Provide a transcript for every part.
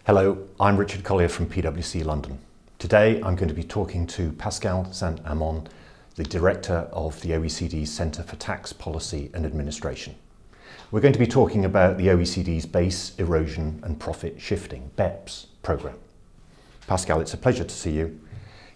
Hello, I'm Richard Collier from PwC London. Today I'm going to be talking to Pascal Saint-Amans, the Director of the OECD's Centre for Tax Policy and Administration. We're going to be talking about the OECD's Base Erosion and Profit Shifting, BEPS, programme. Pascal, it's a pleasure to see you.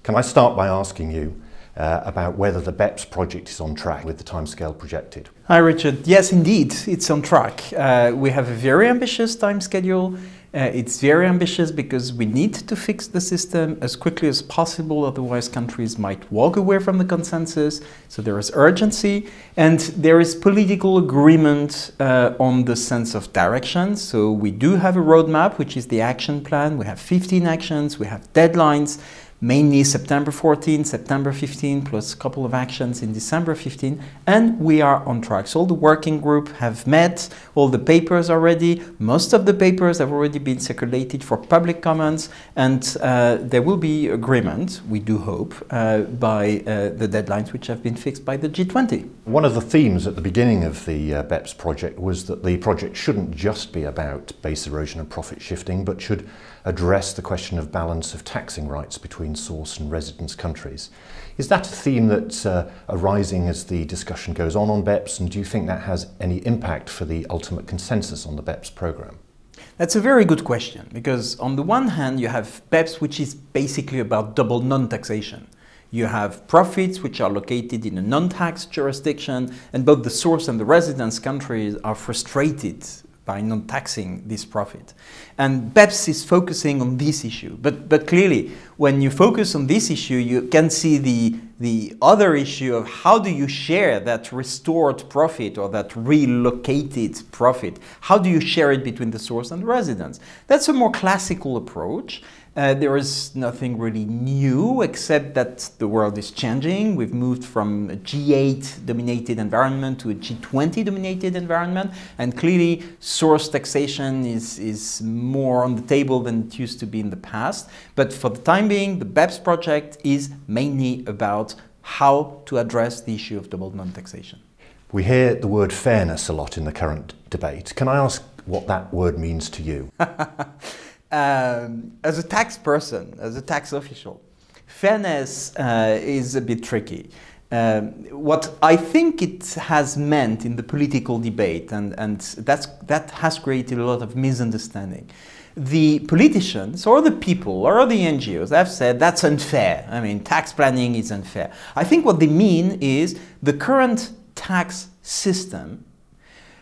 Can I start by asking you about whether the BEPS project is on track with the timescale projected? Hi Richard, yes indeed, it's on track. We have a very ambitious time schedule. It's very ambitious because we need to fix the system as quickly as possible, otherwise countries might walk away from the consensus. So there is urgency and there is political agreement on the sense of direction. So we do have a roadmap, which is the action plan. We have 15 actions, we have deadlines, mainly September 14, September 15, plus a couple of actions in December 15, and we are on track. So all the working group have met, all the papers are ready, most of the papers have already been circulated for public comments, and there will be agreement, we do hope, by the deadlines which have been fixed by the G20. One of the themes at the beginning of the BEPS project was that the project shouldn't just be about base erosion and profit shifting, but should address the question of balance of taxing rights between source and residence countries. Is that a theme that's arising as the discussion goes on BEPS, and do you think that has any impact for the ultimate consensus on the BEPS programme? That's a very good question, because on the one hand you have BEPS, which is basically about double non-taxation. You have profits which are located in a non-tax jurisdiction, and both the source and the residence countries are frustrated by non-taxing this profit. And BEPS is focusing on this issue. But clearly, when you focus on this issue, you can see the other issue of how do you share that restored profit or that relocated profit? How do you share it between the source and the residents? That's a more classical approach. There is nothing really new except that the world is changing. We've moved from a G8 dominated environment to a G20 dominated environment, and clearly source taxation is more on the table than it used to be in the past. But for the time being, the BEPS project is mainly about how to address the issue of double non-taxation. We hear the word fairness a lot in the current debate. Can I ask what that word means to you? As a tax person, as a tax official, fairness is a bit tricky. What I think it has meant in the political debate, and that has created a lot of misunderstanding. The politicians or the people or the NGOs have said that's unfair. I mean, tax planning is unfair. I think what they mean is the current tax system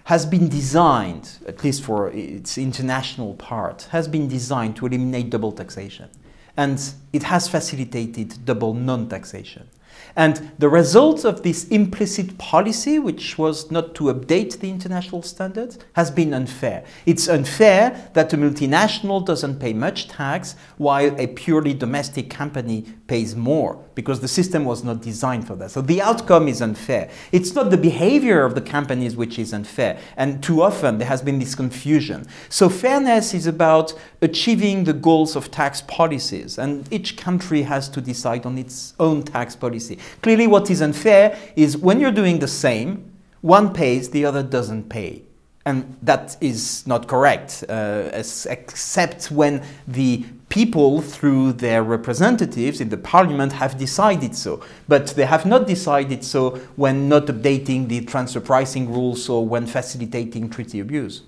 has been designed, at least for its international part, has been designed to eliminate double taxation. And it has facilitated double non-taxation. And the result of this implicit policy, which was not to update the international standards, has been unfair. It's unfair that a multinational doesn't pay much tax while a purely domestic company pays more, because the system was not designed for that. So the outcome is unfair. It's not the behavior of the companies which is unfair, and too often there has been this confusion. So fairness is about achieving the goals of tax policies, and each country has to decide on its own tax policy. Clearly what is unfair is when you're doing the same, one pays, the other doesn't pay. And that is not correct, except when the people, through their representatives in the parliament, have decided so. But they have not decided so when not updating the transfer pricing rules or when facilitating treaty abuse.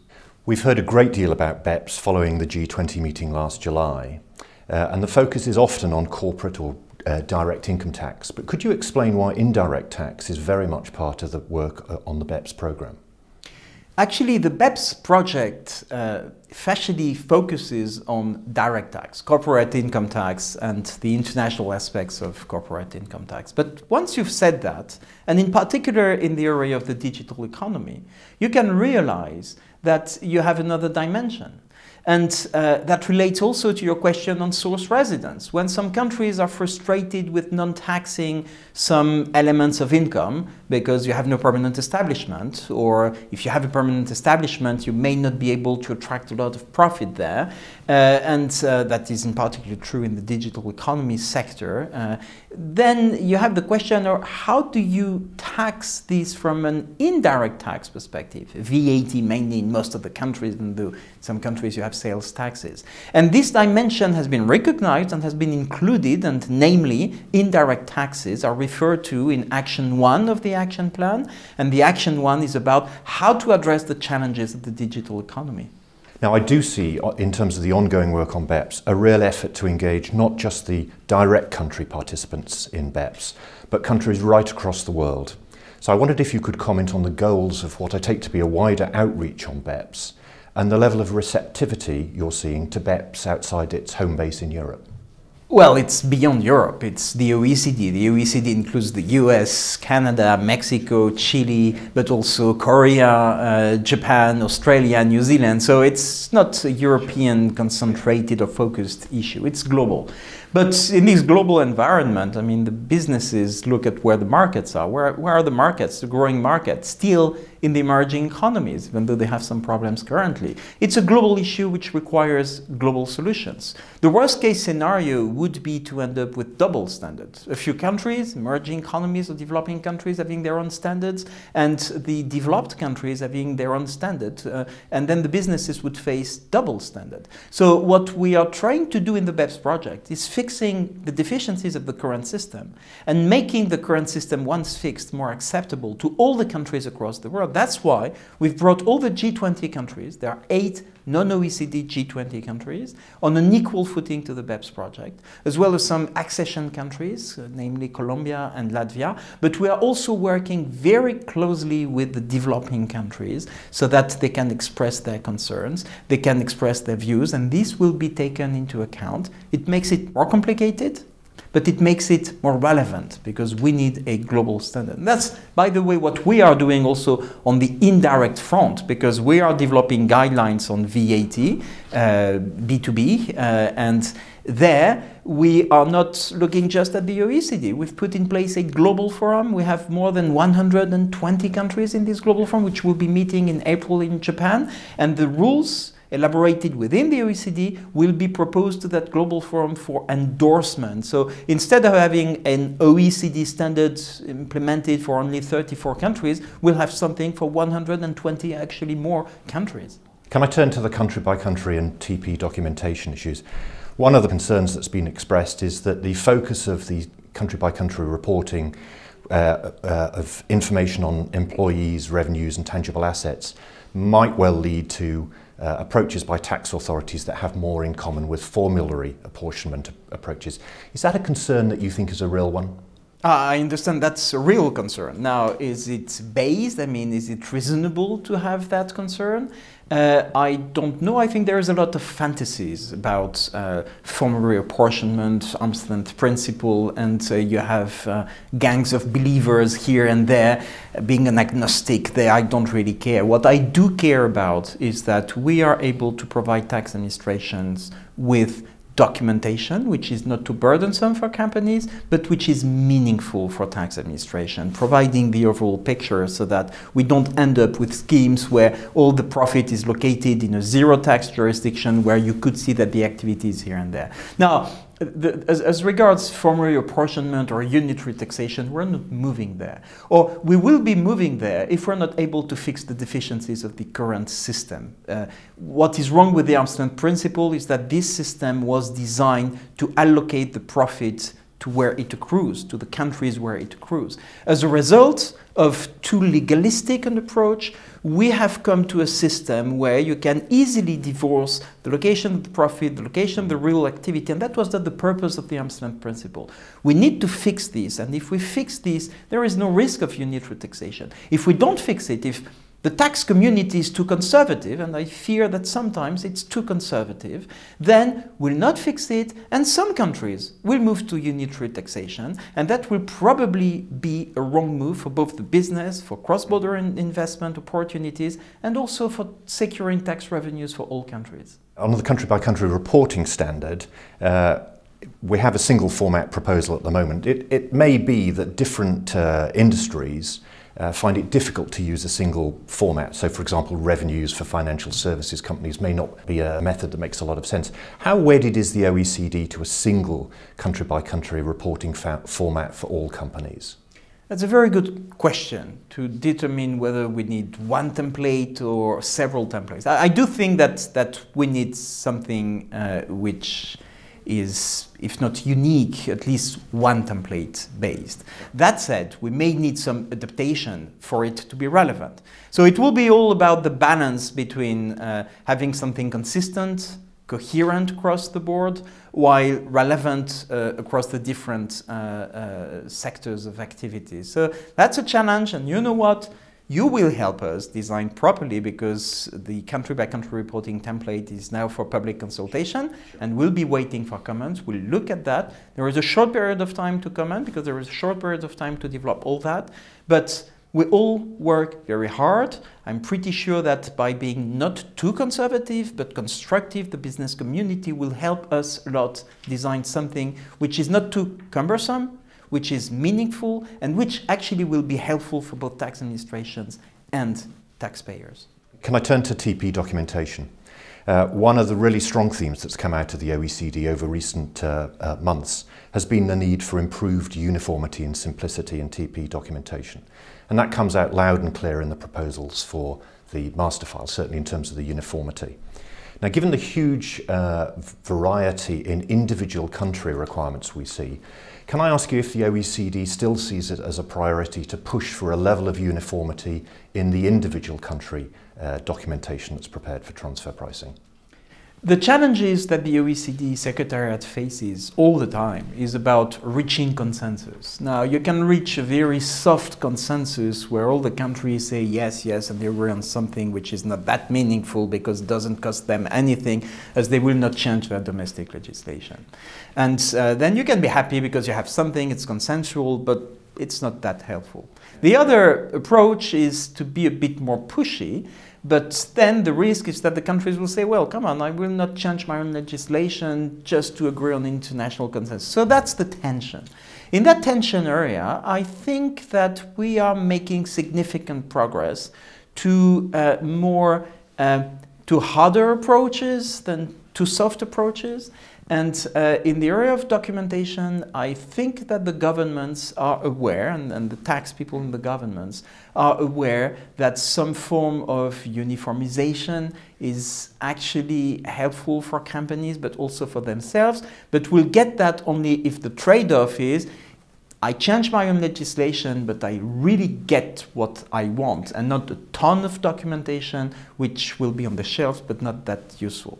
We've heard a great deal about BEPS following the G20 meeting last July, and the focus is often on corporate or direct income tax. But could you explain why indirect tax is very much part of the work on the BEPS programme? Actually, the BEPS project factually focuses on direct tax, corporate income tax, and the international aspects of corporate income tax. But once you've said that, and in particular in the area of the digital economy, you can realize that you have another dimension. And that relates also to your question on source residence. When some countries are frustrated with non-taxing some elements of income because you have no permanent establishment, or if you have a permanent establishment, you may not be able to attract a lot of profit there, and that is in particular true in the digital economy sector, then you have the question of how do you tax these from an indirect tax perspective? VAT mainly in most of the countries, and in some countries you have have sales taxes. And this dimension has been recognized and has been included, and namely indirect taxes are referred to in Action 1 of the Action Plan, and the Action 1 is about how to address the challenges of the digital economy. Now, I do see, in terms of the ongoing work on BEPS, a real effort to engage not just the direct country participants in BEPS, but countries right across the world. So I wondered if you could comment on the goals of what I take to be a wider outreach on BEPS and the level of receptivity you're seeing to BEPS outside its home base in Europe. Well, it's beyond Europe. It's the OECD. The OECD includes the US, Canada, Mexico, Chile, but also Korea, Japan, Australia, New Zealand. So it's not a European concentrated or focused issue. It's global. But in this global environment, I mean, the businesses look at where the markets are. Where are the markets, the growing markets, still in the emerging economies, even though they have some problems currently. It's a global issue which requires global solutions. The worst case scenario would be to end up with double standards. A few countries, emerging economies or developing countries having their own standards, and the developed countries having their own standard, and then the businesses would face double standard. So what we are trying to do in the BEPS project is fixing the deficiencies of the current system and making the current system, once fixed, more acceptable to all the countries across the world. That's why we've brought all the G20 countries, there are 8 non-OECD G20 countries, on an equal footing to the BEPS project, as well as some accession countries, namely Colombia and Latvia. But we are also working very closely with the developing countries so that they can express their concerns, they can express their views, and this will be taken into account. It makes it more complicated, but it makes it more relevant because we need a global standard. And that's, by the way, what we are doing also on the indirect front, because we are developing guidelines on VAT, B2B, and there we are not looking just at the OECD. We've put in place a global forum. We have more than 120 countries in this global forum, which will be meeting in April in Japan, and the rules elaborated within the OECD will be proposed to that global forum for endorsement. So instead of having an OECD standard implemented for only 34 countries, we'll have something for 120 actually more countries. Can I turn to the country by country and TP documentation issues? One of the concerns that's been expressed is that the focus of the country by country reporting of information on employees, revenues and tangible assets might well lead to approaches by tax authorities that have more in common with formulary apportionment approaches. Is that a concern that you think is a real one? I understand that's a real concern. Now, is it based? I mean, is it reasonable to have that concern? I don't know. I think there's a lot of fantasies about formulary apportionment, arm's length principle, and you have gangs of believers here and there. Being an agnostic there, I don't really care. What I do care about is that we are able to provide tax administrations with documentation, which is not too burdensome for companies, but which is meaningful for tax administration, providing the overall picture so that we don't end up with schemes where all the profit is located in a zero tax jurisdiction where you could see that the activity is here and there. Now, as regards formulary apportionment or unitary taxation, we're not moving there. Or we will be moving there if we're not able to fix the deficiencies of the current system. What is wrong with the arm's length principle is that this system was designed to allocate the profit to where it accrues, to the countries where it accrues. As a result of too legalistic an approach, we have come to a system where you can easily divorce the location of the profit, the location of the real activity, and that was not the purpose of the arm's length principle. We need to fix this, and if we fix this, there is no risk of unitary taxation. If we don't fix it, if the tax community is too conservative, and I fear that sometimes it's too conservative, then we'll not fix it, and some countries will move to unitary taxation, and that will probably be a wrong move for both the business, for cross-border investment opportunities, and also for securing tax revenues for all countries. On the country-by-country reporting standard, we have a single format proposal at the moment. It may be that different industries find it difficult to use a single format. So, for example, revenues for financial services companies may not be a method that makes a lot of sense. How wedded is the OECD to a single country-by-country reporting format for all companies? That's a very good question to determine whether we need one template or several templates. I do think that we need something which is, if not unique, at least one template based. That said, we may need some adaptation for it to be relevant. So it will be all about the balance between having something consistent, coherent across the board, while relevant across the different sectors of activities. So that's a challenge, and you know what? You will help us design properly, because the country-by-country reporting template is now for public consultation, and we'll be waiting for comments. We'll look at that. There is a short period of time to comment, because there is a short period of time to develop all that, but we all work very hard. I'm pretty sure that by being not too conservative but constructive, the business community will help us a lot design something which is not too cumbersome, which is meaningful, and which actually will be helpful for both tax administrations and taxpayers. Can I turn to TP documentation? One of the really strong themes that's come out of the OECD over recent months has been the need for improved uniformity and simplicity in TP documentation. And that comes out loud and clear in the proposals for the master file, certainly in terms of the uniformity. Now, given the huge variety in individual country requirements we see, can I ask you if the OECD still sees it as a priority to push for a level of uniformity in the individual country documentation that's prepared for transfer pricing? The challenges that the OECD Secretariat faces all the time is about reaching consensus. Now, you can reach a very soft consensus where all the countries say yes, yes, and they agree on something which is not that meaningful because it doesn't cost them anything, as they will not change their domestic legislation. And then you can be happy because you have something, it's consensual, but it's not that helpful. The other approach is to be a bit more pushy, but then the risk is that the countries will say, well, come on, I will not change my own legislation just to agree on international consensus. So that's the tension. In that tension area, I think that we are making significant progress to to harder approaches than to soft approaches. And in the area of documentation, I think that the governments are aware, and the tax people in the governments are aware that some form of uniformization is actually helpful for companies, but also for themselves. But we'll get that only if the trade-off is, I change my own legislation, but I really get what I want, and not a ton of documentation which will be on the shelves, but not that useful.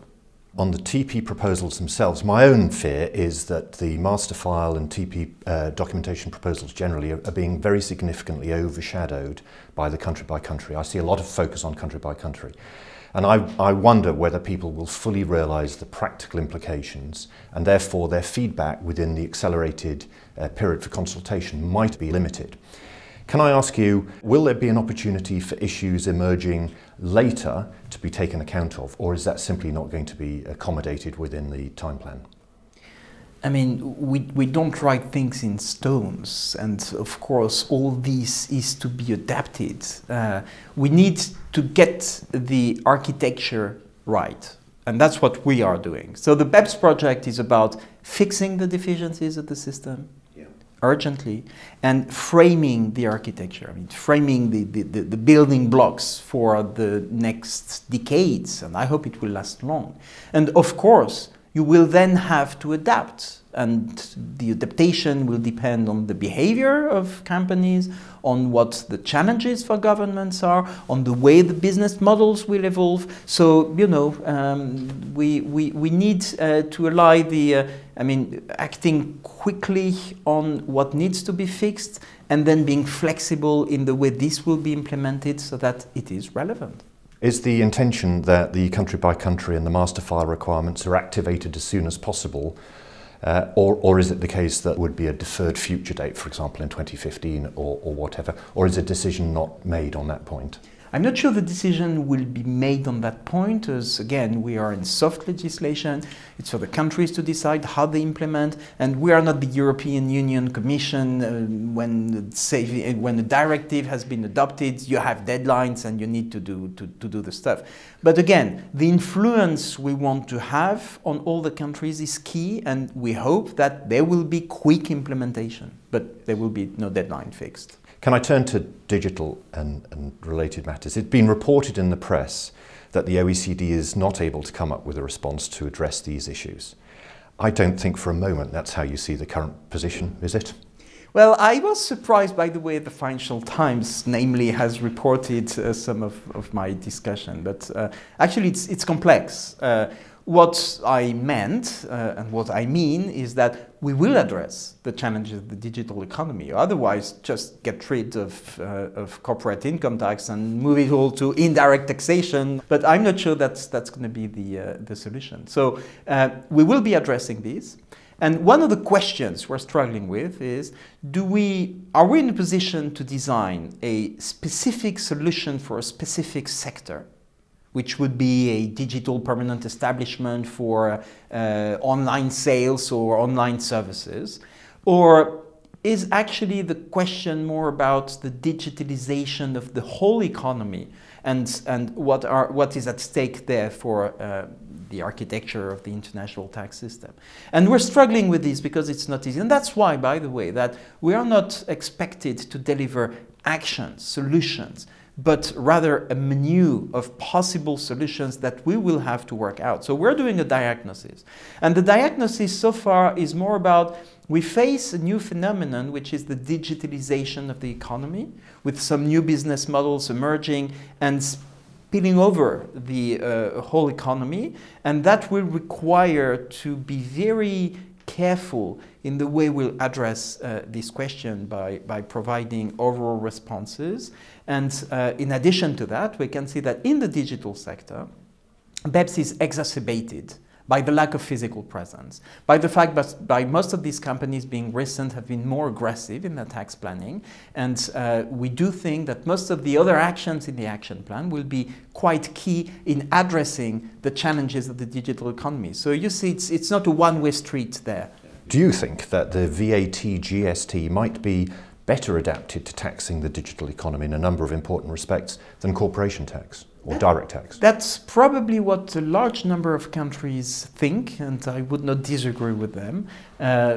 On the TP proposals themselves, my own fear is that the master file and TP documentation proposals generally are being very significantly overshadowed by the country by country. I see a lot of focus on country by country. And I wonder whether people will fully realise the practical implications, and therefore their feedback within the accelerated period for consultation might be limited. Can I ask you, will there be an opportunity for issues emerging later to be taken account of, or is that simply not going to be accommodated within the time plan? I mean, we don't write things in stones, and of course all this is to be adapted. We need to get the architecture right, and that's what we are doing. So the BEPS project is about fixing the deficiencies of the system urgently, and framing the architecture. I mean, framing the building blocks for the next decades, and I hope it will last long. And of course, you will then have to adapt, and the adaptation will depend on the behavior of companies, on what the challenges for governments are, on the way the business models will evolve. So, you know, we need to ally the, acting quickly on what needs to be fixed, and then being flexible in the way this will be implemented so that it is relevant. Is the intention that the country by country and the master file requirements are activated as soon as possible, or is it the case that would be a deferred future date, for example in 2015 or whatever, or is a decision not made on that point? I'm not sure the decision will be made on that point, as again, we are in soft legislation. It's for the countries to decide how they implement, and we are not the European Union Commission. When the directive has been adopted, you have deadlines and you need to do the stuff. But again, the influence we want to have on all the countries is key, and we hope that there will be quick implementation, but there will be no deadline fixed. Can I turn to digital and related matters? It's been reported in the press that the OECD is not able to come up with a response to address these issues. I don't think for a moment that's how you see the current position, is it? Well, I was surprised by the way the Financial Times, namely, has reported some of my discussion. But actually, it's complex. What I meant and what I mean is that we will address the challenges of the digital economy. Otherwise, just get rid of corporate income tax and move it all to indirect taxation. But I'm not sure that's going to be the solution. So we will be addressing these. And one of the questions we're struggling with is, are we in a position to design a specific solution for a specific sector, which would be a digital permanent establishment for online sales or online services? Or is actually the question more about the digitalization of the whole economy and what is at stake there for the architecture of the international tax system? And we're struggling with this because it's not easy. And that's why, by the way, that we are not expected to deliver actions, solutions, but rather a menu of possible solutions that we will have to work out. So we're doing a diagnosis. And the diagnosis so far is more about, we face a new phenomenon, which is the digitalization of the economy, with some new business models emerging and spilling over the whole economy. And that will require to be very careful in the way we'll address this question by providing overall responses. And in addition to that, we can see that in the digital sector, BEPS is exacerbated by the lack of physical presence, by the fact that by most of these companies being recent have been more aggressive in their tax planning. And we do think that most of the other actions in the action plan will be quite key in addressing the challenges of the digital economy. So you see, it's not a one-way street there. Do you think that the VAT GST might be better adapted to taxing the digital economy in a number of important respects than corporation tax or direct tax? That's probably what a large number of countries think, and I would not disagree with them,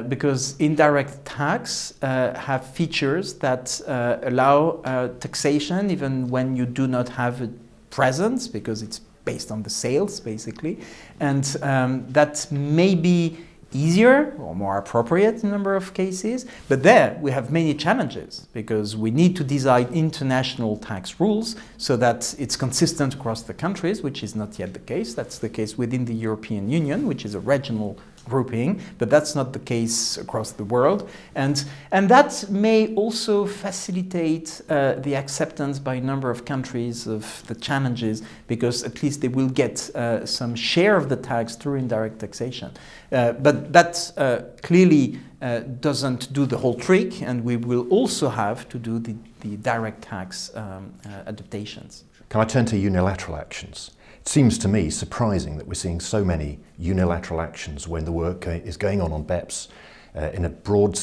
because indirect tax have features that allow taxation even when you do not have a presence, because it's based on the sales, basically, and that may be easier or more appropriate in a number of cases. But there we have many challenges because we need to design international tax rules so that it's consistent across the countries, which is not yet the case. That's the case within the European Union, which is a regional grouping, but that's not the case across the world. And that may also facilitate the acceptance by a number of countries of the challenges, because at least they will get some share of the tax through indirect taxation. But that clearly doesn't do the whole trick, and we will also have to do the direct tax adaptations. Can I turn to unilateral actions? It seems to me surprising that we're seeing so many unilateral actions when the work is going on BEPS in a broad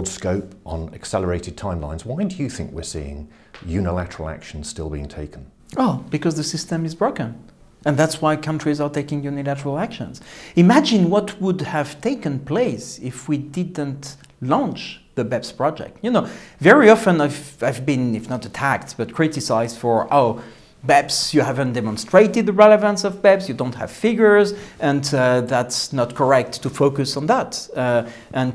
scope on accelerated timelines. Why do you think we're seeing unilateral actions still being taken? Oh, because the system is broken. And that's why countries are taking unilateral actions. Imagine what would have taken place if we didn't launch the BEPS project. You know, very often I've been, if not attacked, but criticized for, oh, BEPS, you haven't demonstrated the relevance of BEPS, you don't have figures, and that's not correct to focus on that.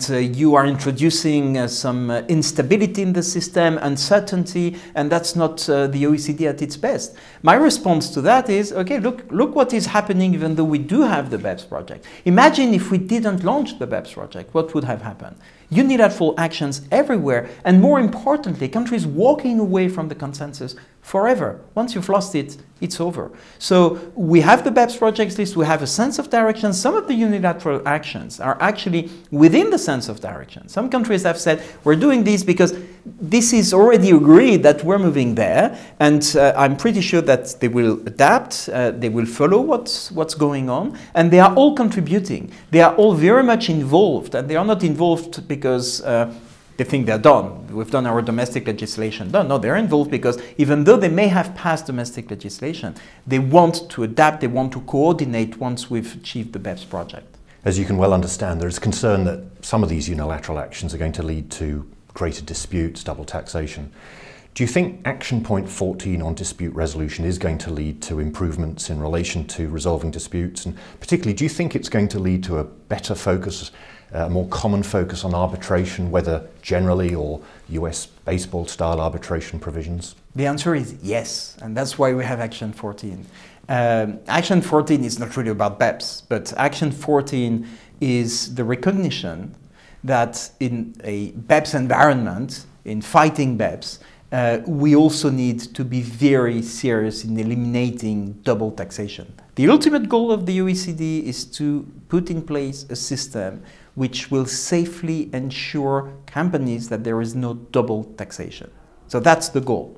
You are introducing some instability in the system, uncertainty, and that's not the OECD at its best. My response to that is, okay, look what is happening even though we do have the BEPS project. Imagine if we didn't launch the BEPS project, what would have happened? Unilateral actions everywhere, and more importantly, countries walking away from the consensus forever. Once you've lost it, it's over. So we have the BEPS projects list, we have a sense of direction. Some of the unilateral actions are actually within the sense of direction. Some countries have said, we're doing this because this is already agreed that we're moving there, and I'm pretty sure that they will adapt, they will follow what's going on, and they are all contributing. They are all very much involved, and they are not involved because they think they're done. We've done our domestic legislation done. No, they're involved because even though they may have passed domestic legislation, they want to adapt, they want to coordinate once we've achieved the BEPS project. As you can well understand, there's concern that some of these unilateral actions are going to lead to greater disputes, double taxation. Do you think action point 14 on dispute resolution is going to lead to improvements in relation to resolving disputes? And particularly, do you think it's going to lead to a better focus, a more common focus on arbitration, whether generally or US baseball style arbitration provisions? The answer is yes, and that's why we have Action 14. Action 14 is not really about BEPS, but Action 14 is the recognition that in a BEPS environment, in fighting BEPS, we also need to be very serious in eliminating double taxation. The ultimate goal of the OECD is to put in place a system which will safely ensure companies that there is no double taxation. So that's the goal.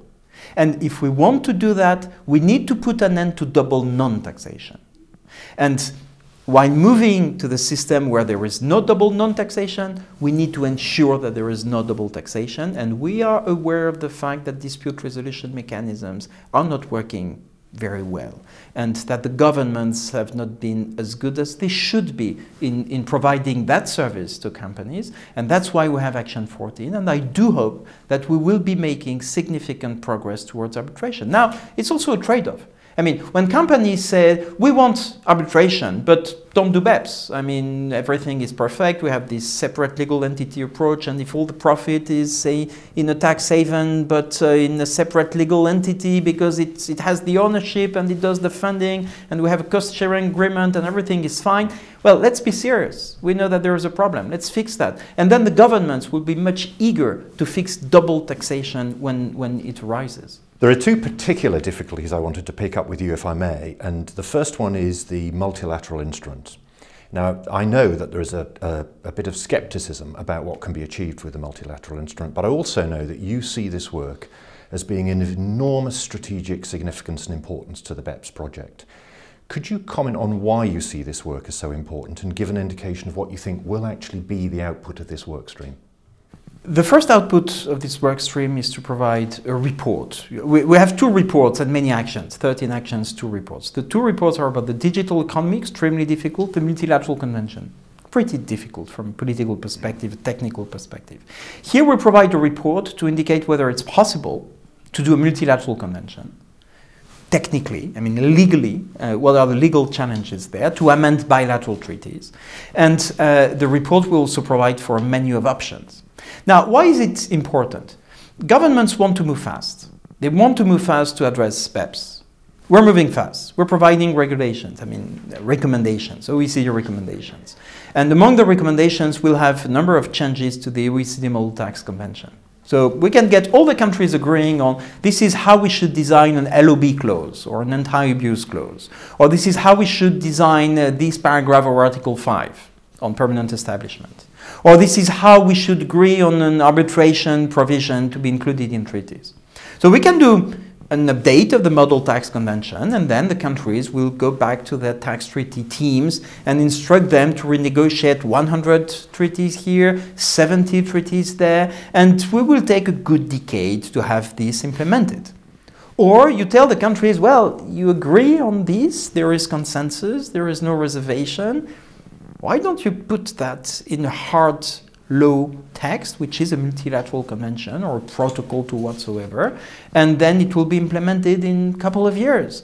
And if we want to do that, we need to put an end to double non-taxation. And while moving to the system where there is no double non-taxation, we need to ensure that there is no double taxation. And we are aware of the fact that dispute resolution mechanisms are not working very well, and that the governments have not been as good as they should be in providing that service to companies. And that's why we have Action 14. And I do hope that we will be making significant progress towards arbitration. Now, it's also a trade-off. I mean, when companies say, we want arbitration, but don't do BEPS. I mean, everything is perfect. We have this separate legal entity approach, and if all the profit is, say, in a tax haven, but in a separate legal entity because it has the ownership and it does the funding, and we have a cost-sharing agreement and everything is fine, well, let's be serious. We know that there is a problem. Let's fix that. And then the governments will be much eager to fix double taxation when it arises. There are two particular difficulties I wanted to pick up with you, if I may, and the first one is the multilateral instrument. Now, I know that there is a bit of scepticism about what can be achieved with the multilateral instrument, but I also know that you see this work as being of enormous strategic significance and importance to the BEPS project. Could you comment on why you see this work as so important and give an indication of what you think will actually be the output of this work stream? The first output of this work stream is to provide a report. We have two reports and many actions, 13 actions, 2 reports. The 2 reports are about the digital economy, extremely difficult, the multilateral convention, pretty difficult from a political perspective, a technical perspective. Here we provide a report to indicate whether it's possible to do a multilateral convention. Technically, I mean legally, what are the legal challenges there to amend bilateral treaties. And the report will also provide for a menu of options. Now, why is it important? Governments want to move fast. They want to move fast to address BEPS. We're moving fast. We're providing regulations, recommendations, OECD recommendations. And among the recommendations, we'll have a number of changes to the OECD Model Tax Convention. So we can get all the countries agreeing on this is how we should design an LOB clause or an anti-abuse clause, or this is how we should design this paragraph of Article 5 on permanent establishment. Or this is how we should agree on an arbitration provision to be included in treaties. So we can do an update of the Model Tax Convention, and then the countries will go back to their tax treaty teams and instruct them to renegotiate 100 treaties here, 70 treaties there, and we will take a good decade to have this implemented. Or you tell the countries, well, you agree on this, there is consensus, there is no reservation. Why don't you put that in a hard law text, which is a multilateral convention or a protocol to whatsoever, and then it will be implemented in a couple of years.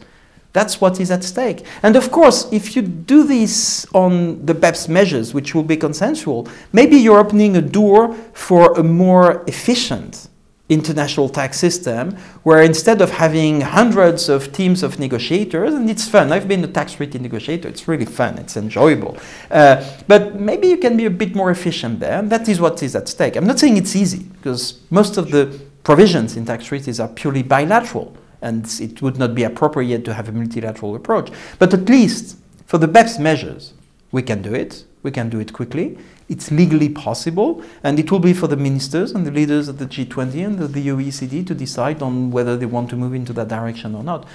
That's what is at stake. And of course, if you do this on the BEPS measures, which will be consensual, maybe you're opening a door for a more efficient international tax system, where instead of having hundreds of teams of negotiators, and it's fun, I've been a tax treaty negotiator, it's really fun, it's enjoyable, but maybe you can be a bit more efficient there, and that is what is at stake. I'm not saying it's easy, because most of the provisions in tax treaties are purely bilateral, and it would not be appropriate to have a multilateral approach. But at least for the BEPS measures, we can do it quickly. It's legally possible, and it will be for the ministers and the leaders of the G20 and the OECD to decide on whether they want to move into that direction or not.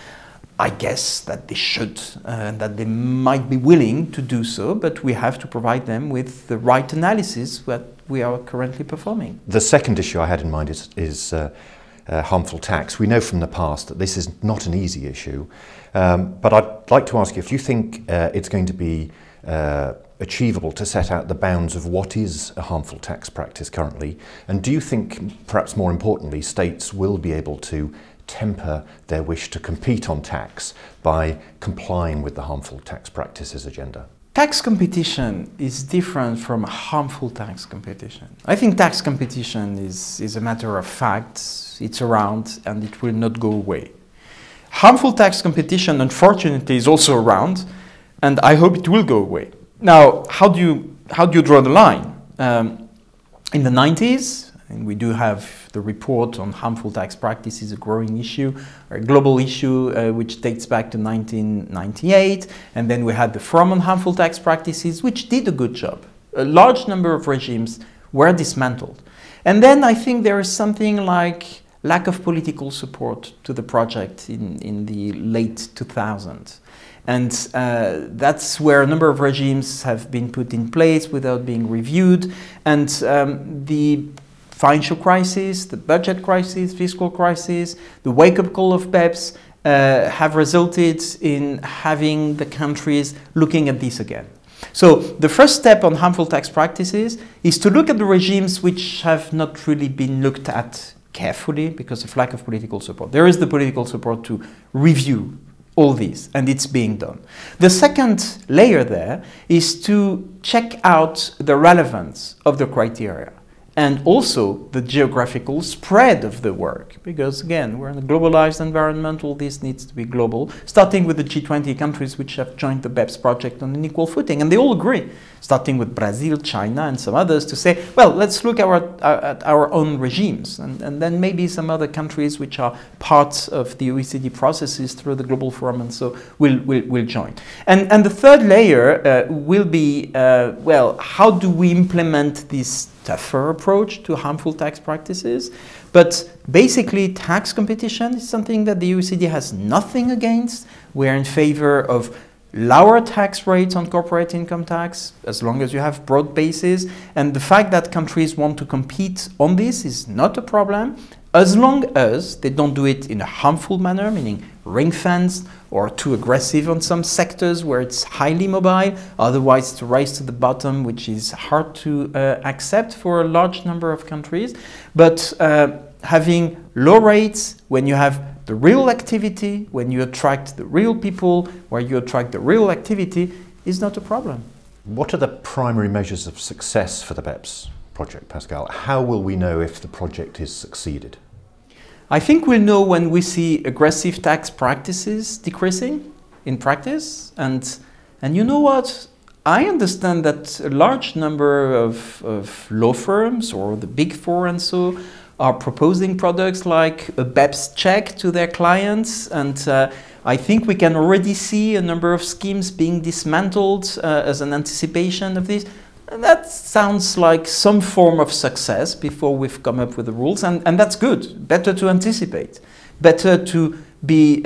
I guess that they should, and that they might be willing to do so, but we have to provide them with the right analysis that we are currently performing. The second issue I had in mind is harmful tax. We know from the past that this is not an easy issue, but I'd like to ask you if you think it's going to be achievable to set out the bounds of what is a harmful tax practice currently? And do you think, perhaps more importantly, states will be able to temper their wish to compete on tax by complying with the harmful tax practices agenda? Tax competition is different from harmful tax competition. I think tax competition is a matter of fact, it's around and it will not go away. Harmful tax competition, unfortunately, is also around, and I hope it will go away. Now, how do you draw the line? In the 90s, and we do have the report on harmful tax practices, a growing issue, or a global issue, which dates back to 1998, and then we had the Forum on Harmful Tax Practices, which did a good job. A large number of regimes were dismantled. And then I think there is something like lack of political support to the project in the late 2000s. And that's where a number of regimes have been put in place without being reviewed. And the financial crisis, the budget crisis, fiscal crisis, the wake-up call of BEPS have resulted in having the countries looking at this again. So the first step on harmful tax practices is to look at the regimes which have not really been looked at carefully because of lack of political support. There is the political support to review all these, and it's being done. The second layer there is to check out the relevance of the criteria and also the geographical spread of the work, because again, we're in a globalized environment, all this needs to be global, starting with the G20 countries which have joined the BEPS project on an equal footing, and they all agree, starting with Brazil, China, and some others, to say, well, let's look at our own regimes, and then maybe some other countries which are parts of the OECD processes through the Global Forum, and so will join. And the third layer will be, well, how do we implement this tougher approach to harmful tax practices? But basically, tax competition is something that the OECD has nothing against. We're in favor of lower tax rates on corporate income tax, as long as you have broad bases. And the fact that countries want to compete on this is not a problem, as long as they don't do it in a harmful manner, meaning ring-fenced or too aggressive on some sectors where it's highly mobile. Otherwise, it's a race to the bottom, which is hard to accept for a large number of countries. But having low rates when you have the real activity, when you attract the real people, where you attract the real activity, is not a problem. What are the primary measures of success for the BEPS project, Pascal? How will we know if the project is succeeded? I think we'll know when we see aggressive tax practices decreasing in practice. And you know what? I understand that a large number of law firms or the Big Four and so are proposing products like a BEPS check to their clients. And I think we can already see a number of schemes being dismantled as an anticipation of this. And that sounds like some form of success before we've come up with the rules, and that's good. Better to anticipate, better to be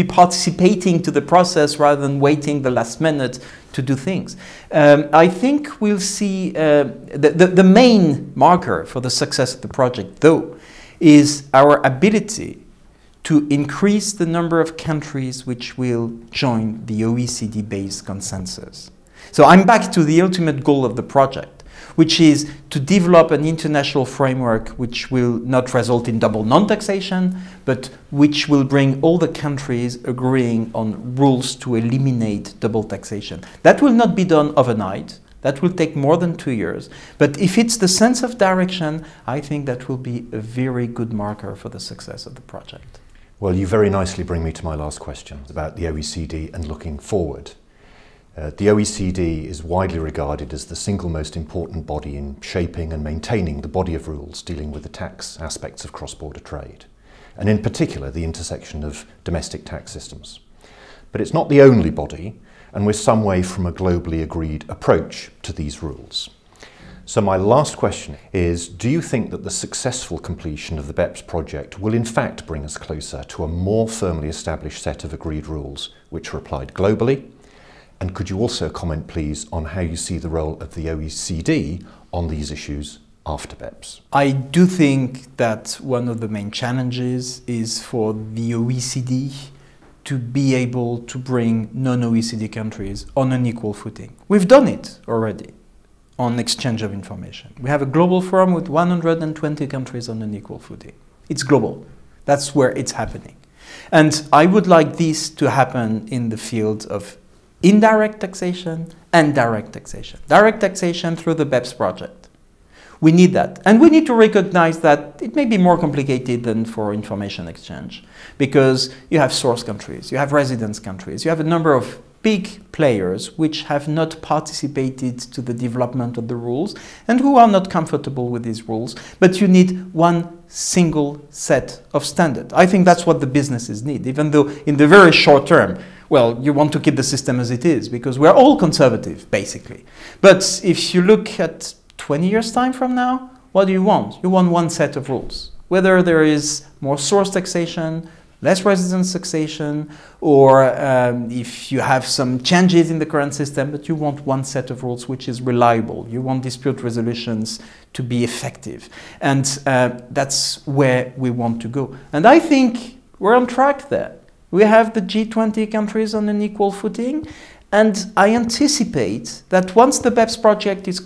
participating to the process rather than waiting the last minute to do things. I think we'll see the main marker for the success of the project, though, is our ability to increase the number of countries which will join the OECD-based consensus. So I'm back to the ultimate goal of the project, which is to develop an international framework which will not result in double non-taxation, but which will bring all the countries agreeing on rules to eliminate double taxation. That will not be done overnight. That will take more than 2 years. But if it's the sense of direction, I think that will be a very good marker for the success of the project. Well, you very nicely bring me to my last question about the OECD and looking forward. The OECD is widely regarded as the single most important body in shaping and maintaining the body of rules dealing with the tax aspects of cross-border trade, and in particular the intersection of domestic tax systems. But it's not the only body, and we're some way from a globally agreed approach to these rules. So my last question is, do you think that the successful completion of the BEPS project will in fact bring us closer to a more firmly established set of agreed rules which are applied globally? And could you also comment, please, on how you see the role of the OECD on these issues after BEPS? I do think that one of the main challenges is for the OECD to be able to bring non-OECD countries on an equal footing. We've done it already on exchange of information. We have a global forum with 120 countries on an equal footing. It's global. That's where it's happening. And I would like this to happen in the field of indirect taxation and direct taxation. Direct taxation through the BEPS project. We need that. And we need to recognize that it may be more complicated than for information exchange, because you have source countries, you have residence countries, you have a number of big players which have not participated to the development of the rules and who are not comfortable with these rules, but you need one single set of standards. I think that's what the businesses need, even though in the very short term, well, you want to keep the system as it is, because we're all conservative, basically. But if you look at 20 years' time from now, what do you want? You want one set of rules. Whether there is more source taxation, less residence taxation, or if you have some changes in the current system, but you want one set of rules which is reliable. You want dispute resolutions to be effective. And that's where we want to go. And I think we're on track there. We have the G20 countries on an equal footing. And I anticipate that once the BEPS project is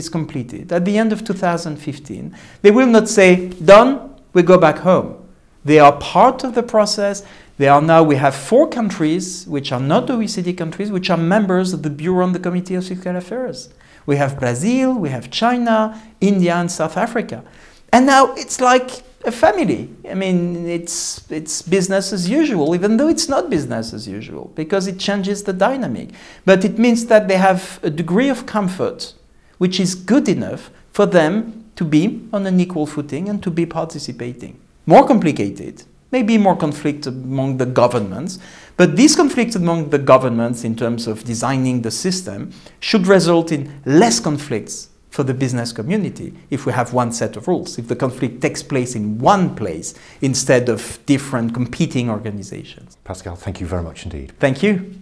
completed, at the end of 2015, they will not say, done, we go back home. They are part of the process. We have 4 countries, which are not OECD countries, which are members of the Bureau and the Committee of Fiscal Affairs. We have Brazil, we have China, India, and South Africa. And now it's like a family. I mean, it's business as usual, even though it's not business as usual, because it changes the dynamic. But it means that they have a degree of comfort which is good enough for them to be on an equal footing and to be participating. More complicated, maybe more conflict among the governments, but this conflict among the governments in terms of designing the system should result in less conflicts for the business community if we have one set of rules, if the conflict takes place in one place instead of different competing organizations. Pascal, thank you very much indeed. Thank you.